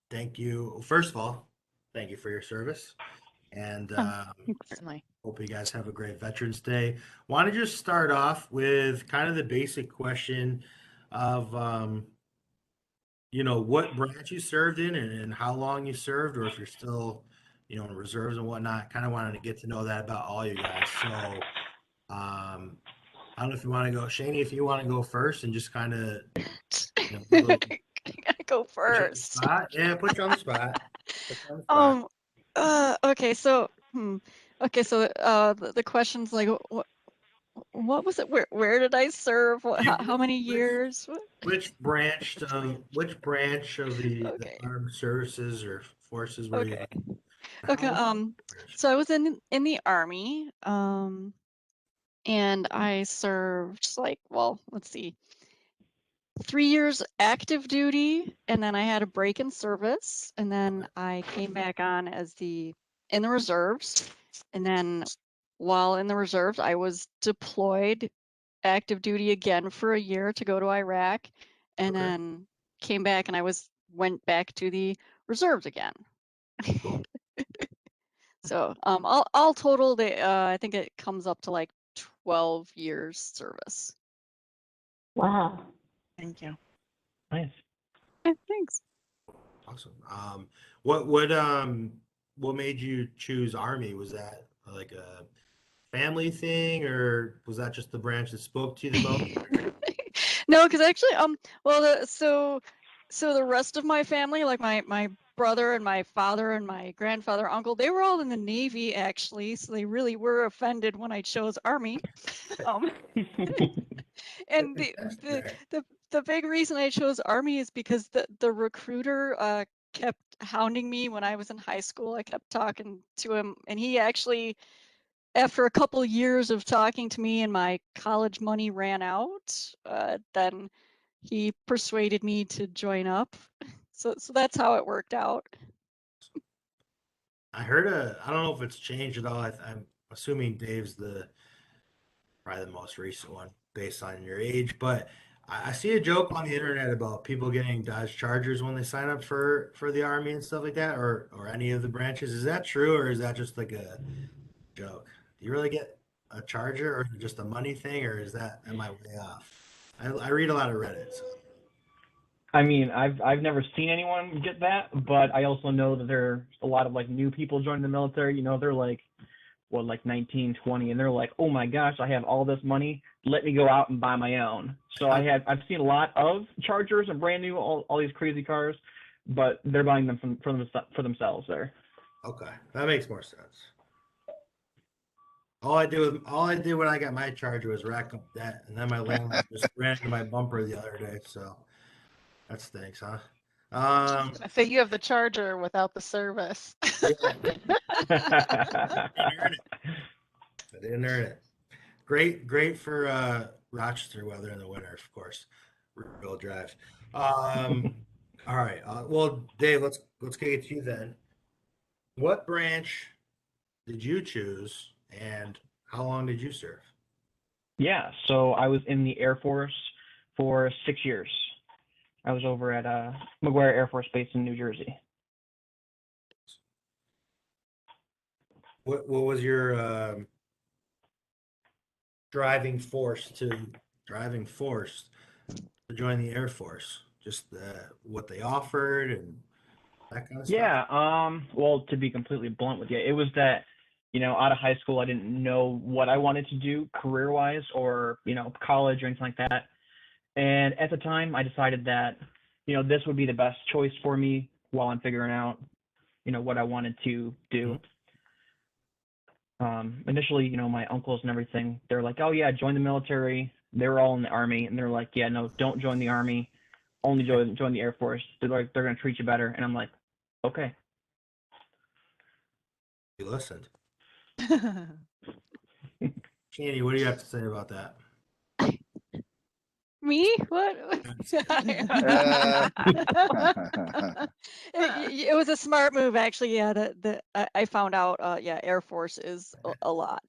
thank you. First of all, thank you for your service. And Certainly. hope you guys have a great Veterans Day. Want to just start off with kind of the basic question of, what branch you served in and how long you served, or if you're still, in reserves and whatnot. Kind of wanted to get to know that about all you guys. So, I don't know if you want to go, Shani, if you want to go first and just kind of, give a little I gotta go put you on the first. spot. Yeah, put you on the spot. Put you on the spot. Um, okay, so, the question's like, what was it? Where did I serve? How many Which years? What? which branch of the Okay, armed services or forces were you okay, in? How okay. long? So I was in the army, and I served like, well, let's see, 3 years active duty, and then I had a break in service, and then I came back on as in the reserves, and then while in the reserves, I was deployed active duty again for a year to go to Iraq, and Okay, then came back and went back to the reserves again. cool. So all total, I think it comes up to like 12 years service. Wow. Thank you. Nice. Thanks. Awesome. What made you choose Army? Was that like a family thing, or was that just the branch that spoke to you the most? No, because actually, well, so the rest of my family, like my brother and my father and my grandfather, uncle, they were all in the Navy actually, so they really were offended when I chose Army. Um, and the big reason I chose Army is because the recruiter kept hounding me when I was in high school. I kept talking to him, and he actually, after a couple years of talking to me and my college money ran out, then he persuaded me to join up. So that's how it worked out. I don't know if it's changed at all. I'm assuming Dave's probably the most recent one based on your age, but I see a joke on the internet about people getting Dodge Chargers when they sign up for the Army and stuff like that, or any of the branches. Is that true, or is that just like a joke? Do you really get a Charger, or is it just a money thing, or am I way off? I read a lot of Reddit. So. I mean, I've never seen anyone get that, but I also know that there are a lot of like new people joining the military. They're like, what, like 19, 20, and they're like, oh my gosh, I have all this money. Let me go out and buy my own. So I've seen a lot of Chargers and brand new, all these crazy cars, but they're buying them for themselves there. Okay, that makes more sense. All I did when I got my Charger was rack up debt, and then my landlord just ran into my bumper the other day. So that stinks, huh? I say you have the charger without the service. Yeah, I didn't earn it. I didn't earn it. Great for Rochester weather in the winter, of course. Real drive. All right. Well, Dave, let's get to you then. What branch did you choose, and how long did you serve? Yeah, so I was in the Air Force for 6 years. I was over at McGuire Air Force Base in New Jersey. What was your driving force to join the Air Force? Just what they offered and that kind of stuff. Yeah, well, to be completely blunt with you, it was that, out of high school, I didn't know what I wanted to do career-wise or, college or anything like that. And at the time, I decided that, this would be the best choice for me while I'm figuring out, what I wanted to do. Initially, my uncles and everything, they're like, oh yeah, join the military. They were all in the Army, and they're like, yeah, no, don't join the Army. Only join the Air Force. They're like, they're gonna treat you better. And I'm like, okay. You listened. Shani, what do you have to say about that? Me? What? It was a smart move, actually. Yeah, I found out. Yeah, Air Force is a lot.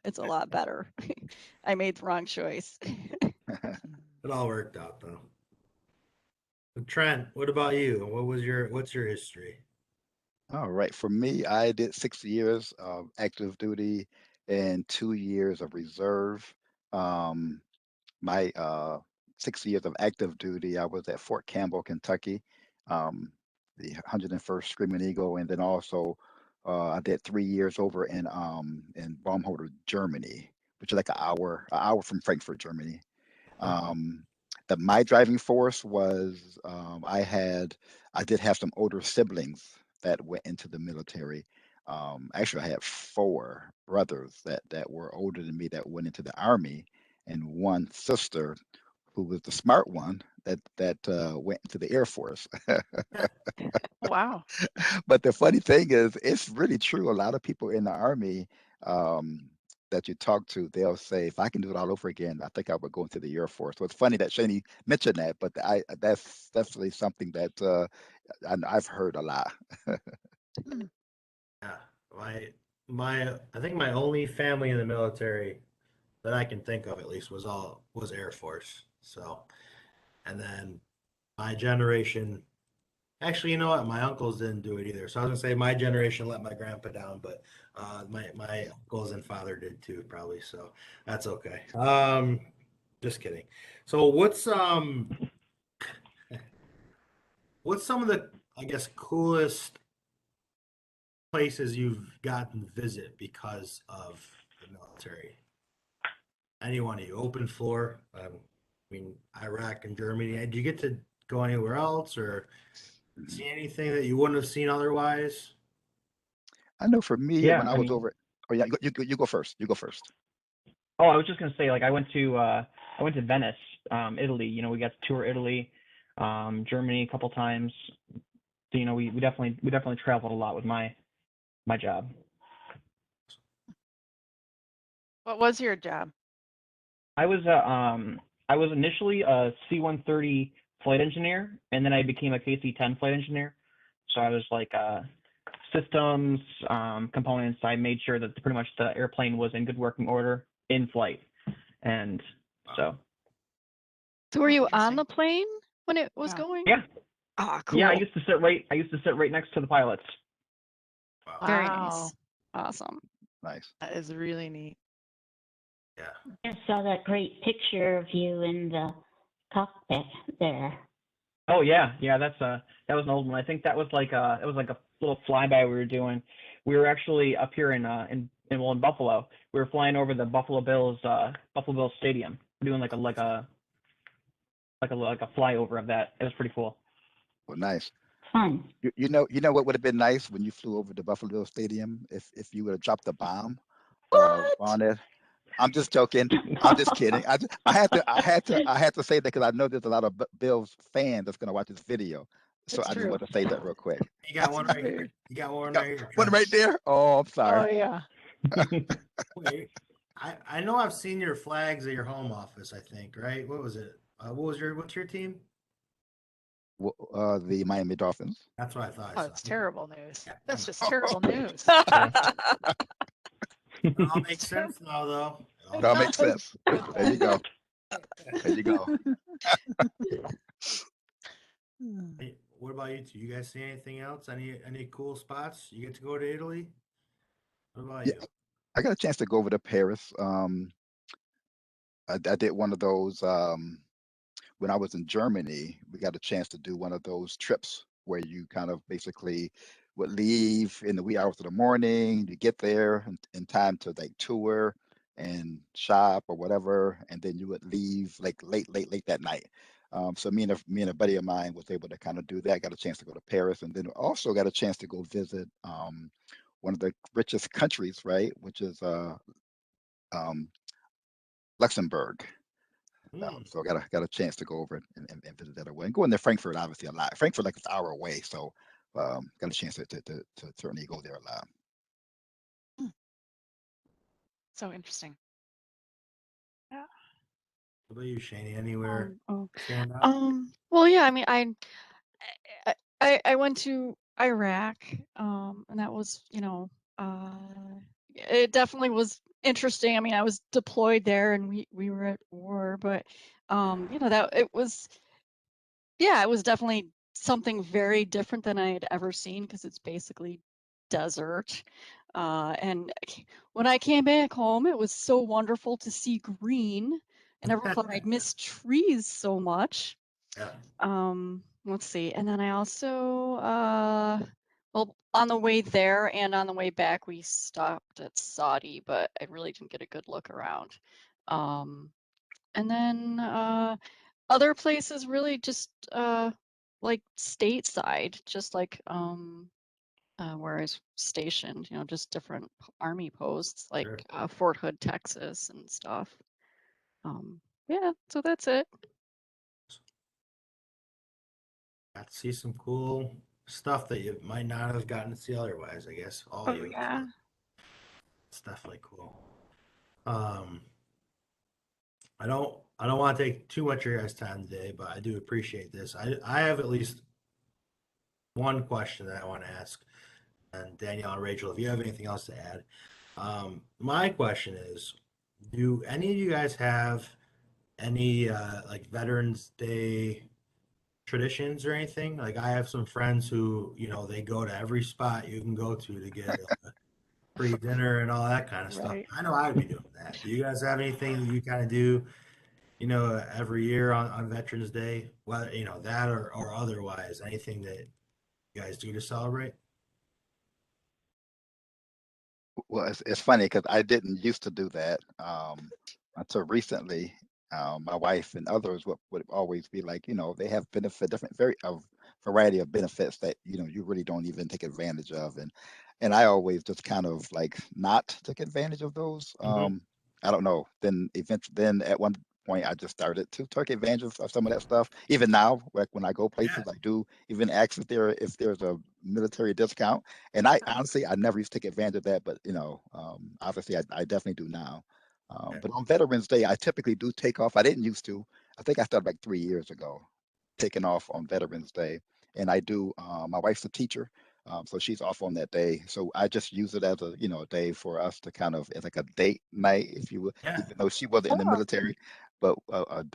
It's a lot better. I made the wrong choice. It all worked out though. Trent, what about you? What's your history? All right. For me, I did 6 years of active duty and 2 years of reserve. Um, my 6 years of active duty, I was at Fort Campbell, Kentucky, the 101st Screaming Eagle, and then also I did 3 years over in Baumholder, Germany, which is like an hour from Frankfurt, Germany. Okay. Um, my driving force was I did have some older siblings that went into the military. Actually, I had four brothers that were older than me that went into the army, and one sister who was the smart one that went into the Air Force. Wow. But the funny thing is, it's really true. A lot of people in the army um, that you talk to, they'll say, "If I can do it all over again, I think I would go into the Air Force." So it's funny that Shani mentioned that, but that's definitely something that I've heard a lot. Yeah. I think my only family in the military that I can think of at least was Air Force. So, and then my generation, actually, you know what? My uncles didn't do it either. So I was gonna say my generation let my grandpa down, but my uncles and father did too, probably. So that's okay. Just kidding. So what's some of the, I guess, coolest places you've gotten to visit because of the military? Anyone you open floor? I mean, Iraq and Germany. Did you get to go anywhere else or Mhm. see anything that you wouldn't have seen otherwise? I know for me, Yeah, when I I was mean, over, oh yeah, you go first. You go first. oh, I was just gonna say, like, I went to Venice, Italy. You know, we got to tour Italy, Germany a couple times. So, you know, we definitely traveled a lot with my job. What was your job? I was I was initially a C-130 flight engineer, and then I became a KC-10 flight engineer. So I was like systems, components. I made sure that pretty much the airplane was in good working order in flight, and so So were Oh, you on interesting. the plane when it was Yeah. going? yeah, Ah, yeah. cool. I used to sit right next to the pilots. Wow. Very Wow. nice. Awesome. Nice. That is really neat. Yeah. I saw that great picture of you in the cockpit there. Oh yeah, yeah. That was an old one. I think that was like a little flyby we were doing. We were actually up here in Buffalo. We were flying over the Buffalo Bills Stadium, doing like a flyover of that. It was pretty cool. Well, nice. Fun. You know what would have been nice when you flew over the Buffalo Stadium if you would have dropped the bomb What? on it. I'm just joking. I'm just kidding. I had to say that because I know there's a lot of Bills fans that's gonna watch this video. So It's I just true. want to say that real quick. You got one right here. You got one Got right here, one Trent. right there. Oh, I'm sorry. Oh yeah. Wait, I know I've seen your flags at your home office, I think, right? What was it? What's your team? The Miami Dolphins. That's what I thought I Oh, saw. it's terrible news. Yeah, That's just Oh, terrible news. Yeah. it all makes It's sense now, though. It all It that makes makes does. sense. It There you go. does. There you go. Hey, what about you two? You guys see anything else? Any cool spots? You get to go to Italy? What about Yeah, you? I got a chance to go over to Paris. I did one of those. When I was in Germany, we got a chance to do one of those trips where you kind of basically would leave in the wee hours of the morning, you get there in time to like tour and shop or whatever, and then you would leave like late that night. So me and a buddy of mine was able to kind of do that. Got a chance to go to Paris, and then also got a chance to go visit one of the richest countries, right, which is um, Luxembourg. Hmm. So I got a chance to go over and visit that away and going to Frankfurt obviously a lot. Frankfurt like it's an hour away, so got a chance to certainly go there a lot. So interesting. Yeah. What about you, Shani? Anywhere Oh. stand out? Well, yeah, I mean, I went to Iraq, and that was, uh, it definitely was interesting. I mean, I was deployed there and we were at war, but, that it was yeah, it was definitely something very different than I had ever seen because it's basically desert. And when I came back home, it was so wonderful to see green. I never thought I'd miss trees so much. Yeah. Let's see. And then I also, well, on the way there and on the way back, we stopped at Saudi, but I really didn't get a good look around. And then other places really just like stateside, just like where I was stationed, you know, just different army posts like Sure. Fort Hood, Texas and stuff. Yeah, so that's it. Got to see some cool stuff that you might not have gotten to see otherwise, I guess. All Oh you. yeah. It's definitely cool. I don't want to take too much of your guys' time today, but I do appreciate this. I have at least one question that I want to ask. And Danielle and Rachel, if you have anything else to add. My question is, do any of you guys have any like Veterans Day traditions or anything? Like I have some friends who, you know, they go to every spot you can go to get free dinner and all that kind of stuff. Right. I know I would be doing that. Do you guys have anything that you kind of do, you know, every year on Veterans Day? Whether, you know, that or otherwise, anything that you guys do to celebrate? Well, it's funny because I didn't used to do that until recently. My wife and others would always be like, you know, they have different variety of benefits that you know you really don't even take advantage of, and I always just kind of like not took advantage of those. I don't know. Then at one point I just started to take advantage of some of that stuff. Even now, like when I go Yeah. places, I do even ask if there's a military discount. And I honestly, I never used to take advantage of that, but you know, obviously, I definitely do now. But on Veterans Day, I typically do take off. I didn't used to. I think I started like 3 years ago, taking off on Veterans Day, and I do. My wife's a teacher, so she's off on that day. So I just use it as a a day for us to kind of it's like a date night, if you will, Yeah. even though she wasn't in the Oh. military, but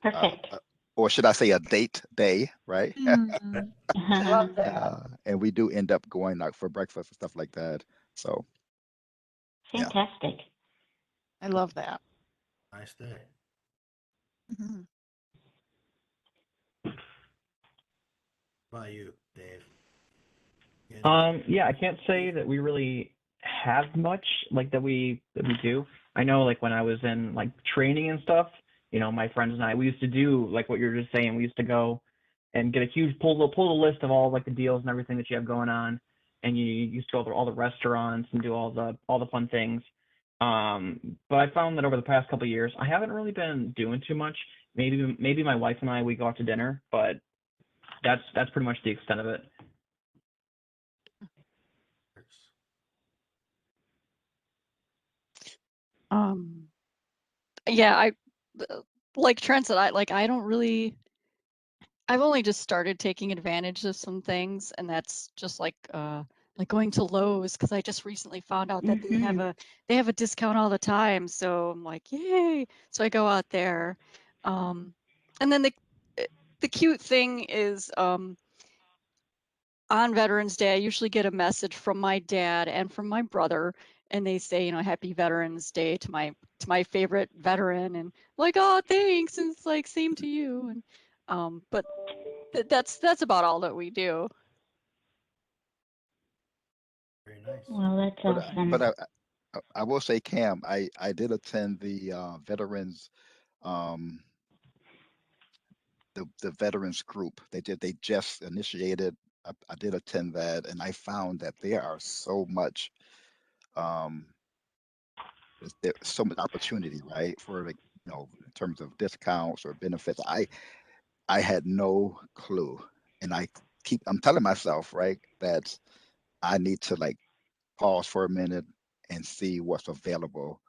Perfect. or should I say a date day, right? Mm. Love that. And we do end up going out for breakfast and stuff like that. So yeah. Fantastic. I love that. Nice day. Mhm. How about you, Dave? Yeah, I can't say that we really have much like that we do. I know like when I was in like training and stuff, you know, my friends and I, we used to do like what you're just saying. We used to go and get a huge pull the list of all like the deals and everything that you have going on, and you used to go to all the restaurants and do all the fun things. But I found that over the past couple of years, I haven't really been doing too much. Maybe my wife and I we go out to dinner, but that's pretty much the extent of it. Yeah, like Trent said, I don't really. I've only just started taking advantage of some things, and that's just like going to Lowe's because I just recently found out that Mhm. they have a discount all the time. So I'm like, yay! So I go out there, and then the cute thing is on Veterans Day, I usually get a message from my dad and from my brother, and they say, you know, Happy Veterans Day to my favorite veteran, and like, oh, thanks, and it's like same to you, and but that's about all that we do. Very nice. Well, that's But awesome. I will say, Cam, I did attend the veterans um the veterans group. They just initiated. I did attend that, and I found that there are so much um there's so much opportunity, right, for like in terms of discounts or benefits. I had no clue, and I'm telling myself, right, that I need to like pause for a minute and see what's available.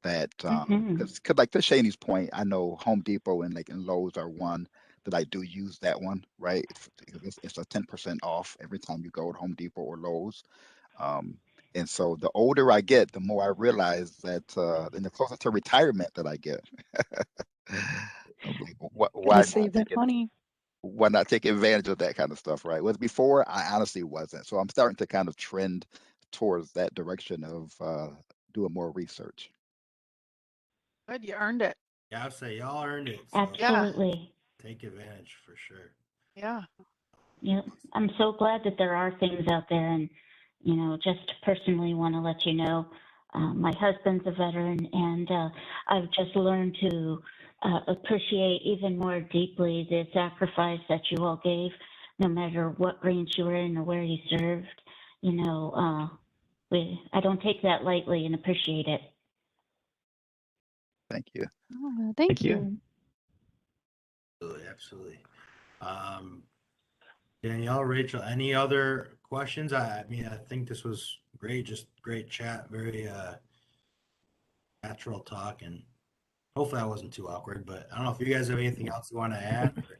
That Mhm. because like to Shaney's point, I know Home Depot and Lowe's are one that I do use that one, right? It's a 10% off every time you go to Home Depot or Lowe's. Um, and so the older I get, the more I realize that and the closer to retirement that I get, I'm like, Gotta why not save take that it? money. why not take advantage of that kind of stuff, right? Was before I honestly wasn't. So I'm starting to kind of trend towards that direction of doing more research. Good, you earned it. Yeah, I'd say y'all earned it. So Yeah. Absolutely. take advantage for sure. Yeah. Yep. I'm so glad that there are things out there. And, you know, just personally want to let you know, my husband's a veteran, and I've just learned to appreciate even more deeply the sacrifice that you all gave, no matter what branch you were in or where you served. You know, I don't take that lightly and appreciate it. Thank you. Oh, thank Thank you. you. Absolutely, absolutely. Danielle, Rachel, any other questions? I mean, I think this was great, just great chat, very natural talk, and hopefully I wasn't too awkward, but I don't know if you guys have anything else you want to add or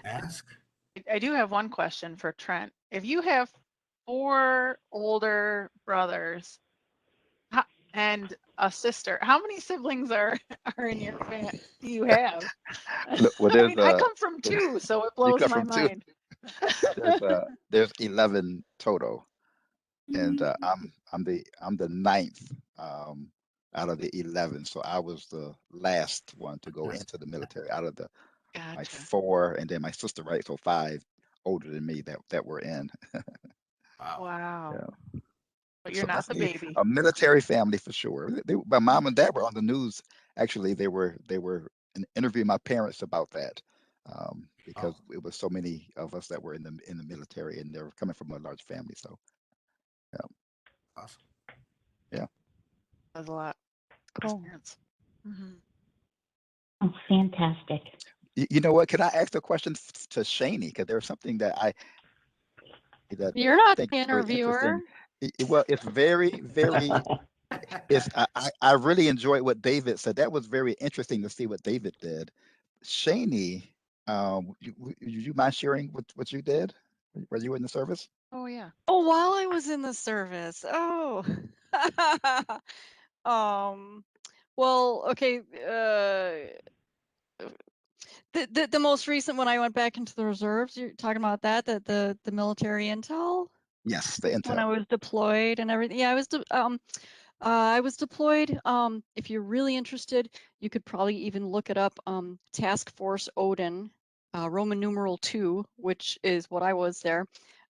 ask. I do have one question for Trent. If you have 4 older brothers and a sister, how many siblings are in your family? Do you have? Look, well, I there's mean, I come from 2, so it you blows come my from two. mind. There's 11 total, and Mm. I'm the ninth out of the 11. So I was the last one to go into the military out of the my Gotcha. 4, and then my sister, right? So 5 older than me that were in. Wow. Wow. Yeah. But you're So not the definitely baby. a military family for sure. My mom and dad were on the news. Actually, they were interviewing my parents about that because it was so many of us that were in the military, and they were coming from a large family. So yeah, Awesome. yeah. That's a lot of Cool. experience. Mhm. Oh, fantastic. You know what? Can I ask a question to Shani? Because there's something that I You're not think the is very interviewer. interesting. Well, it's very, very. I really enjoyed what David said. That was very interesting to see what David did. Shani, you mind sharing what you did? Were you in the service? Oh yeah. Oh, while I was in the service. Oh. Well, okay, the most recent when I went back into the reserves, you're talking about that, the military intel Yes, the when I intel. was deployed and everything. Yeah, I was deployed. If you're really interested, you could probably even look it up. Task Force Odin, Roman numeral 2, which is what I was there.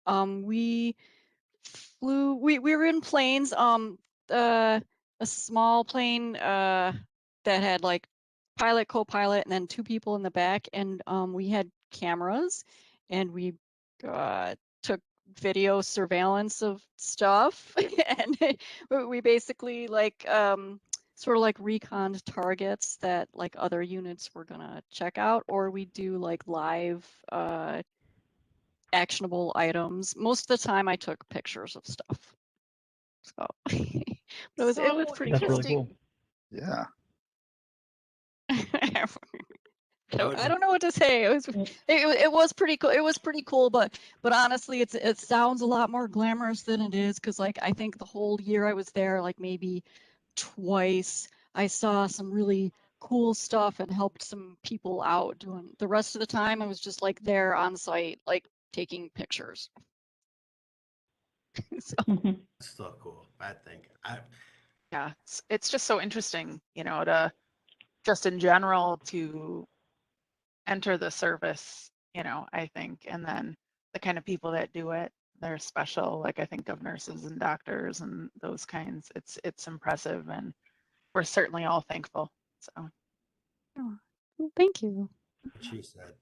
We flew. We were in planes. A small plane that had like pilot, co-pilot, and then 2 people in the back, and we had cameras, and we took video surveillance of stuff, and we basically like sort of like reconned targets that like other units were gonna check out, or we do like live actionable items. Most of the time I took pictures of stuff. So it was So pretty That's cool. really cool. Yeah. I don't know what to say. It was pretty cool. It was pretty cool, but honestly, it sounds a lot more glamorous than it is, because like I think the whole year I was there, like maybe twice I saw some really cool stuff and helped some people out. Doing the rest of the time I was just like there on site, like taking pictures. So Mhm. It's still cool. I think. yeah, it's just so interesting, you know, to just in general to enter the service, you know, I think, and then the kind of people that do it, they're special. Like I think of nurses and doctors and those kinds. It's impressive, and we're certainly all thankful. So oh, well, thank you. What she said,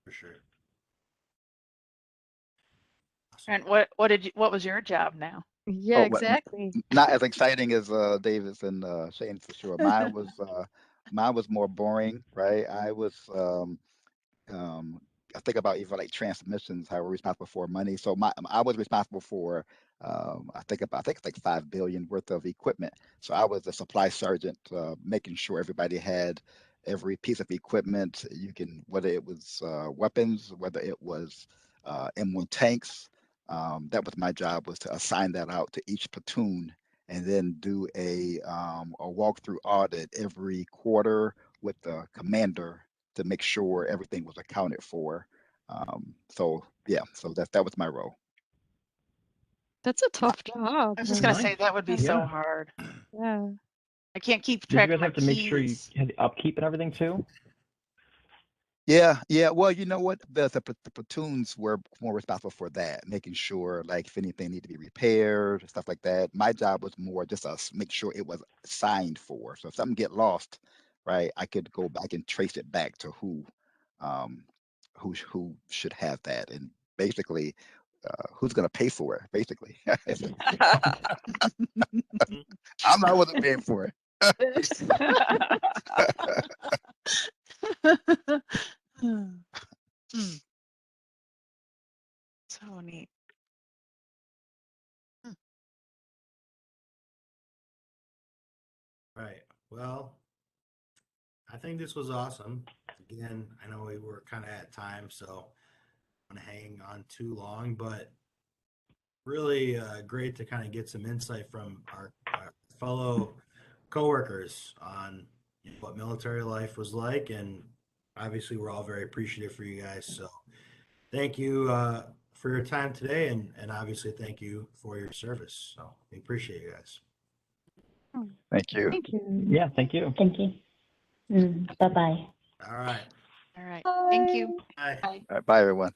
for sure. Awesome. and what was your job now? Yeah, Oh, exactly. not as exciting as Davis and Shane for sure. Mine was more boring, right? Um, I think about even like transmissions, how we're responsible for money. So I was responsible for I think it's like 5 billion worth of equipment. So I was the supply sergeant, making sure everybody had every piece of equipment. Whether it was weapons, whether it was M1 tanks. That was my job, was to assign that out to each platoon, and then do a walkthrough audit every quarter with the commander to make sure everything was accounted for. So yeah, so that was my role. That's a tough job. I was just gonna say Nice. that would be so Yeah. hard. Yeah. I can't keep Did you track guys of my have to make sure you keys. had the upkeep and everything too? Yeah, yeah. Well, you know what? The platoons were more responsible for that, making sure like if anything needed to be repaired, stuff like that. My job was more just make sure it was signed for. So if something get lost, right, I could go back and trace it back to um, who should have that, and basically, who's gonna pay for it. Basically, I'm not wasn't paying for it. Hmm. So neat. Right. Well, I think this was awesome. Again, I know we were kind of at time, so I don't want to hang on too long, but really great to kind of get some insight from our fellow coworkers on what military life was like, and obviously we're all very appreciative for you guys. So thank you for your time today, and obviously thank you for your service. So we appreciate you guys. Thank you. Thank you. Yeah, thank you. Thank you. Bye-bye. All right. All right. Thank you. Bye. Bye. All right, bye everyone.